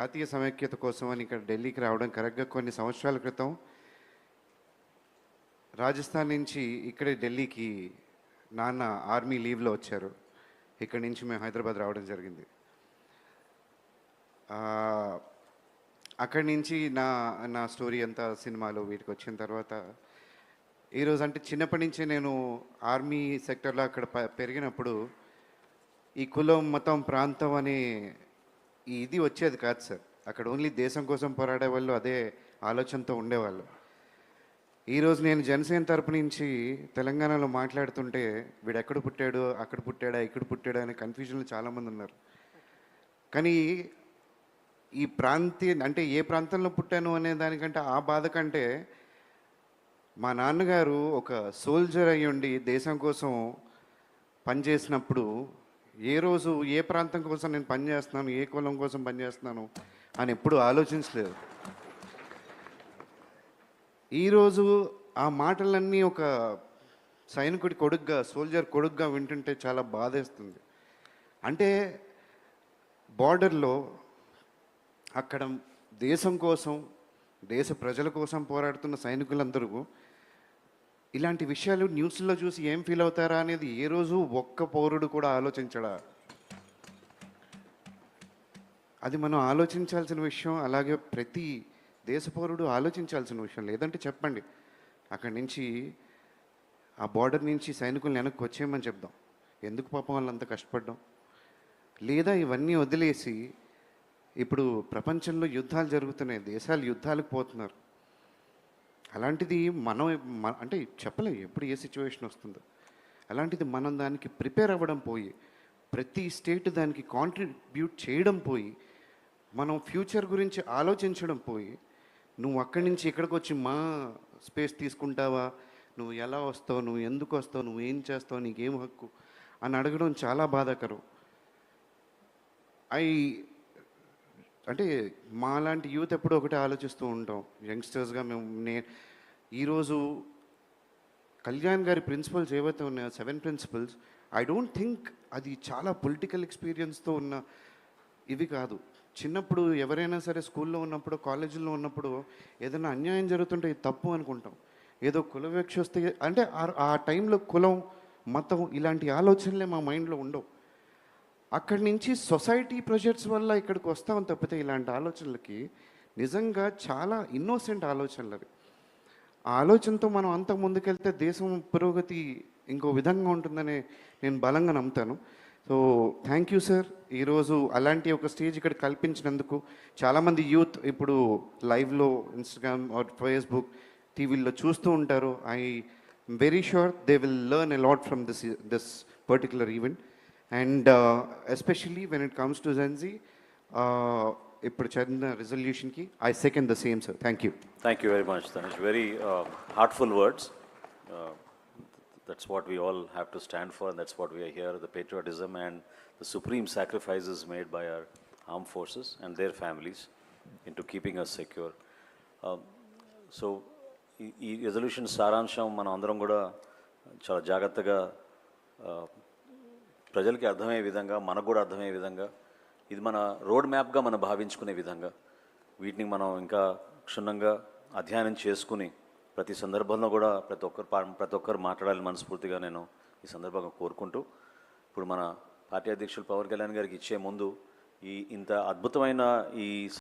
జాతీయ సమైక్యత కోసం అని ఇక్కడ ఢిల్లీకి రావడం కరెక్ట్గా కొన్ని సంవత్సరాల క్రితం రాజస్థాన్ నుంచి ఇక్కడే ఢిల్లీకి నాన్న ఆర్మీ లీవ్లో వచ్చారు. ఇక్కడి నుంచి మేము హైదరాబాద్ రావడం జరిగింది. అక్కడి నుంచి నా నా స్టోరీ అంతా సినిమాలు వీటికి వచ్చిన తర్వాత ఈరోజు అంటే చిన్నప్పటి నుంచే నేను ఆర్మీ సెక్టర్లో అక్కడ పెరిగినప్పుడు ఈ కులం మతం ప్రాంతం అనే ఇది వచ్చేది కాదు సార్. అక్కడ ఓన్లీ దేశం కోసం పోరాడే వాళ్ళు అదే ఆలోచనతో ఉండేవాళ్ళు. ఈరోజు నేను జనసేన తరపు నుంచి తెలంగాణలో మాట్లాడుతుంటే వీడు ఎక్కడ పుట్టాడు, అక్కడ పుట్టాడా, ఇక్కడ పుట్టాడా అనే కన్ఫ్యూజన్లు చాలామంది ఉన్నారు. కానీ ఈ ప్రాంతీయ అంటే ఏ ప్రాంతంలో పుట్టాను అనే దానికంటే ఆ బాధ కంటే మా నాన్నగారు ఒక సోల్జర్ అయ్యి ఉండి దేశం కోసం పనిచేసినప్పుడు ఏ రోజు ఏ ప్రాంతం కోసం నేను పనిచేస్తున్నాను, ఏ కులం కోసం పనిచేస్తున్నాను అని ఎప్పుడు ఆలోచించలేదు. ఈరోజు ఆ మాటలన్నీ ఒక సైనికుడి కొడుగ్గా, సోల్జర్ కొడుగ్గా వింటుంటే చాలా బాధేస్తుంది. అంటే బార్డర్లో అక్కడ దేశం కోసం, దేశ ప్రజల కోసం పోరాడుతున్న సైనికులందరూ ఇలాంటి విషయాలు న్యూస్లో చూసి ఏం ఫీల్ అవుతారా అనేది ఏ రోజు ఒక్క పౌరుడు కూడా ఆలోచించడా? అది మనం ఆలోచించాల్సిన విషయం. అలాగే ప్రతి దేశ పౌరుడు ఆలోచించాల్సిన విషయం. లేదంటే చెప్పండి, అక్కడి నుంచి ఆ బార్డర్ నుంచి సైనికులను వెనక్కి వచ్చేయమని చెప్దాం. ఎందుకు పాపం వాళ్ళంత కష్టపడ్డాం? లేదా ఇవన్నీ వదిలేసి ఇప్పుడు ప్రపంచంలో యుద్ధాలు జరుగుతున్నాయి, దేశాలు యుద్ధాలకు పోతున్నారు. అలాంటిది మనం అంటే చెప్పలేం ఎప్పుడు ఏ సిచ్యువేషన్ వస్తుందో. అలాంటిది మనం దానికి ప్రిపేర్ అవ్వడం పోయి, ప్రతి స్టేట్ దానికి కాంట్రిబ్యూట్ చేయడం పోయి, మనం ఫ్యూచర్ గురించి ఆలోచించడం పోయి, నువ్వు అక్కడి నుంచి ఇక్కడికి వచ్చి మా స్పేస్ తీసుకుంటావా, నువ్వు ఎలా వస్తావు, నువ్వు ఎందుకు వస్తావు, నువ్వు ఏం చేస్తావు, నీకేం హక్కు అని అడగడం చాలా బాధాకరం. అంటే మాలాంటి యూత్ ఎప్పుడూ ఒకటే ఆలోచిస్తూ ఉంటాం యంగ్స్టర్స్గా. ఈరోజు కళ్యాణ్ గారి ప్రిన్సిపల్స్ ఏవైతే ఉన్నాయో 7 ప్రిన్సిపల్స్, ఐ డోంట్ థింక్ అది చాలా పొలిటికల్ ఎక్స్పీరియన్స్తో ఉన్న ఇవి కాదు. చిన్నప్పుడు ఎవరైనా సరే స్కూల్లో ఉన్నప్పుడు, కాలేజీల్లో ఉన్నప్పుడు ఏదైనా అన్యాయం జరుగుతుంటే ఇది తప్పు అనుకుంటాం. ఏదో కుల వివక్ష వస్తే అంటే ఆ టైంలో కులం, మతం ఇలాంటి ఆలోచనలే మా మైండ్లో ఉండవు. అక్కడి నుంచి సొసైటీ ప్రెషర్స్ వల్ల ఇక్కడికి వస్తామని తప్పితే ఇలాంటి ఆలోచనలకి నిజంగా చాలా ఇన్నోసెంట్ ఆలోచనలు అవి. ఆ ఆలోచనతో మనం అంత ముందుకెళ్తే దేశం పురోగతి ఇంకో విధంగా ఉంటుందని నేను బలంగా నమ్ముతాను. So thank you sir. ఈరోజు అలాంటి ఒక స్టేజ్ ఇక్కడ కల్పించినందుకు. చాలామంది యూత్ ఇప్పుడు లైవ్లో ఇన్స్టాగ్రామ్ ఆర్ ఫేస్బుక్, టీవీల్లో చూస్తూ ఉంటారు. I very sure they will learn a lot from this particular event. And especially when it comes to Gen Z, ఇప్పుడు చదివిన రెజల్యూషన్కి I second the same, sir. Thank you. Thank you very much, Tanish. Very heartful words. That's what we all have to stand for, and that's what we are here, the patriotism and the supreme sacrifices made by our armed forces and their families into keeping us secure. So, ఈ resolution సారాంశం మనం అందరం కూడా చాలా జాగ్రత్తగా ప్రజలకి అర్థమయ్యే విధంగా, మనకు కూడా అర్థమయ్యే విధంగా, ఇది మన రోడ్ మ్యాప్గా మనం భావించుకునే విధంగా వీటిని మనం ఇంకా క్షుణ్ణంగా అధ్యయనం చేసుకుని ప్రతి సందర్భంలో కూడా ప్రతి ఒక్కరు మాట్లాడాలని మనస్ఫూర్తిగా నేను ఈ సందర్భంగా కోరుకుంటూ, ఇప్పుడు మన పార్టీ అధ్యక్షులు పవన్ కళ్యాణ్ గారికి ఇచ్చే ముందు ఇంత అద్భుతమైన ఈ